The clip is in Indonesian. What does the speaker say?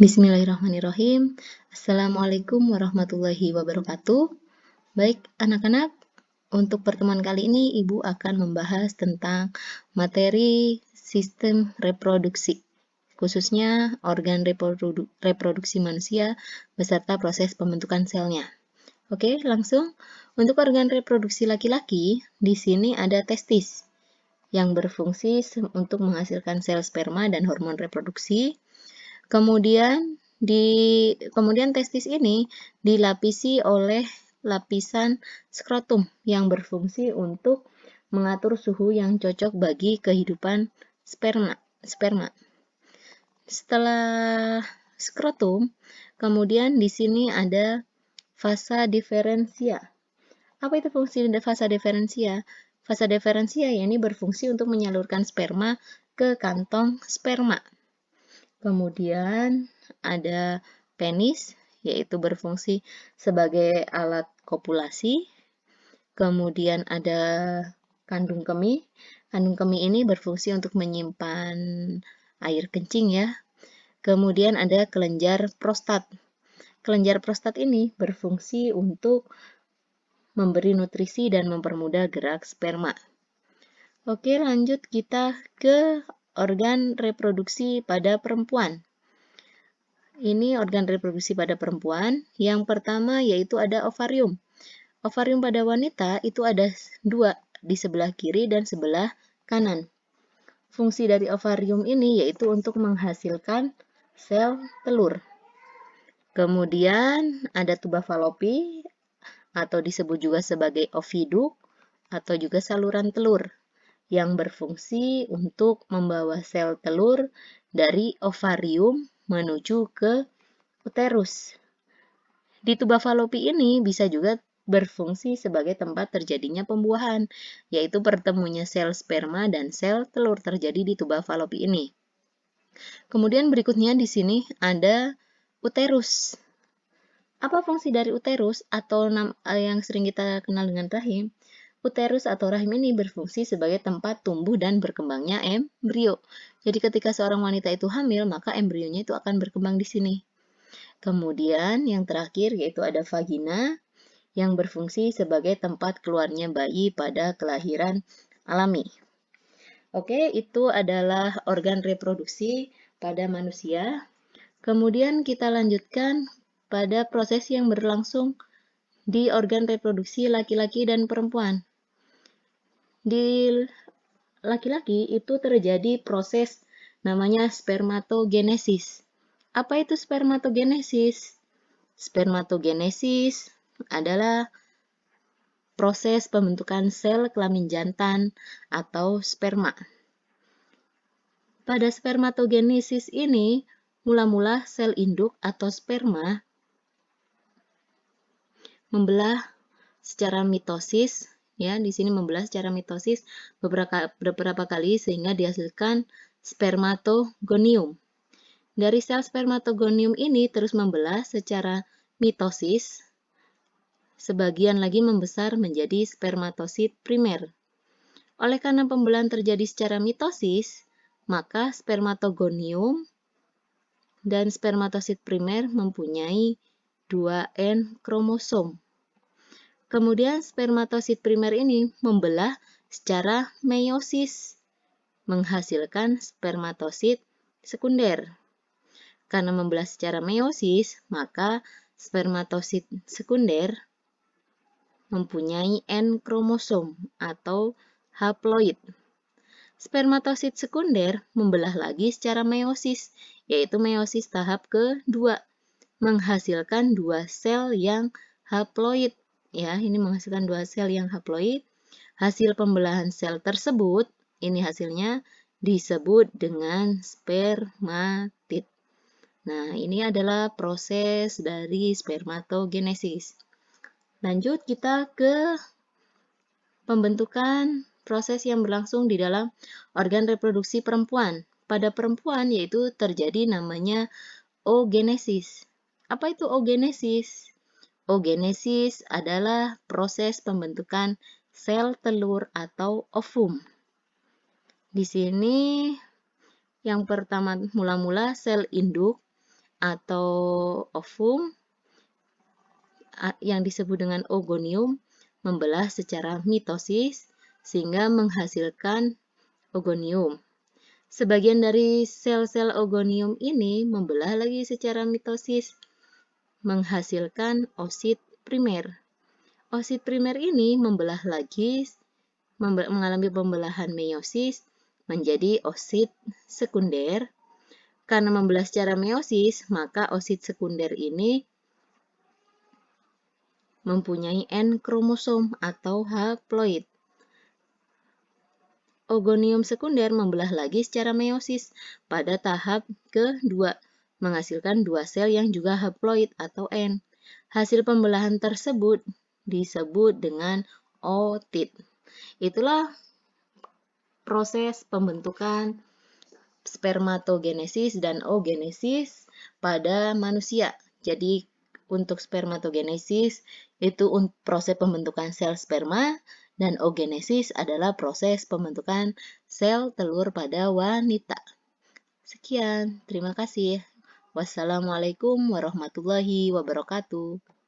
Bismillahirrahmanirrahim. Assalamualaikum warahmatullahi wabarakatuh. Baik, anak-anak, untuk pertemuan kali ini Ibu akan membahas tentang materi sistem reproduksi, khususnya organ reproduksi manusia beserta proses pembentukan selnya. Oke, langsung. Untuk organ reproduksi laki-laki, di sini ada testis yang berfungsi untuk menghasilkan sel sperma dan hormon reproduksi. Kemudian testis ini dilapisi oleh lapisan skrotum yang berfungsi untuk mengatur suhu yang cocok bagi kehidupan sperma. Setelah skrotum, kemudian di sini ada fasa diferensia. Apa itu fungsi fasa diferensia? Fasa diferensia ini berfungsi untuk menyalurkan sperma ke kantong sperma. Kemudian ada penis, yaitu berfungsi sebagai alat kopulasi. Kemudian ada kandung kemih. Kandung kemih ini berfungsi untuk menyimpan air kencing ya. Kemudian ada kelenjar prostat. Kelenjar prostat ini berfungsi untuk memberi nutrisi dan mempermudah gerak sperma. Oke, lanjut kita ke organ reproduksi pada perempuan. Ini organ reproduksi pada perempuan. Yang pertama yaitu ada ovarium. Ovarium pada wanita itu ada dua, di sebelah kiri dan sebelah kanan. Fungsi dari ovarium ini yaitu untuk menghasilkan sel telur. Kemudian ada tuba falopi atau disebut juga sebagai oviduk atau juga saluran telur yang berfungsi untuk membawa sel telur dari ovarium menuju ke uterus. Di tuba falopi ini bisa juga berfungsi sebagai tempat terjadinya pembuahan, yaitu pertemunya sel sperma dan sel telur terjadi di tuba falopi ini. Kemudian berikutnya di sini ada uterus. Apa fungsi dari uterus atau yang sering kita kenal dengan rahim? Uterus atau rahim ini berfungsi sebagai tempat tumbuh dan berkembangnya embrio. Jadi ketika seorang wanita itu hamil, maka embrionya itu akan berkembang di sini. Kemudian yang terakhir yaitu ada vagina yang berfungsi sebagai tempat keluarnya bayi pada kelahiran alami. Oke, itu adalah organ reproduksi pada manusia. Kemudian kita lanjutkan pada proses yang berlangsung di organ reproduksi laki-laki dan perempuan. Di laki-laki itu terjadi proses namanya spermatogenesis. Apa itu spermatogenesis? Spermatogenesis adalah proses pembentukan sel kelamin jantan atau sperma. Pada spermatogenesis ini, mula-mula sel induk atau sperma membelah secara mitosis. Ya, di sini membelah secara mitosis beberapa kali sehingga dihasilkan spermatogonium. Dari sel spermatogonium ini terus membelah secara mitosis, sebagian lagi membesar menjadi spermatosit primer. Oleh karena pembelahan terjadi secara mitosis, maka spermatogonium dan spermatosit primer mempunyai 2N kromosom. Kemudian spermatosit primer ini membelah secara meiosis, menghasilkan spermatosit sekunder. Karena membelah secara meiosis, maka spermatosit sekunder mempunyai N kromosom atau haploid. Spermatosit sekunder membelah lagi secara meiosis, yaitu meiosis tahap kedua, menghasilkan dua sel yang haploid. Ya, ini menghasilkan dua sel yang haploid. Hasil pembelahan sel tersebut, ini hasilnya disebut dengan spermatid. Nah, ini adalah proses dari spermatogenesis. Lanjut kita ke pembentukan proses yang berlangsung di dalam organ reproduksi perempuan. Pada perempuan yaitu terjadi namanya oogenesis. Apa itu oogenesis? Oogenesis adalah proses pembentukan sel telur atau ovum. Di sini yang pertama mula-mula sel induk atau ovum yang disebut dengan ogonium membelah secara mitosis sehingga menghasilkan ogonium. Sebagian dari sel-sel ogonium ini membelah lagi secara mitosis menghasilkan oosit primer. Oosit primer ini membelah lagi mengalami pembelahan meiosis menjadi oosit sekunder. Karena membelah secara meiosis, maka oosit sekunder ini mempunyai N kromosom atau haploid. Ogonium sekunder membelah lagi secara meiosis pada tahap kedua, menghasilkan dua sel yang juga haploid atau N. Hasil pembelahan tersebut disebut dengan ootit. Itulah proses pembentukan spermatogenesis dan oogenesis pada manusia. Jadi untuk spermatogenesis itu proses pembentukan sel sperma dan oogenesis adalah proses pembentukan sel telur pada wanita. Sekian, terima kasih. Wassalamualaikum warahmatullahi wabarakatuh.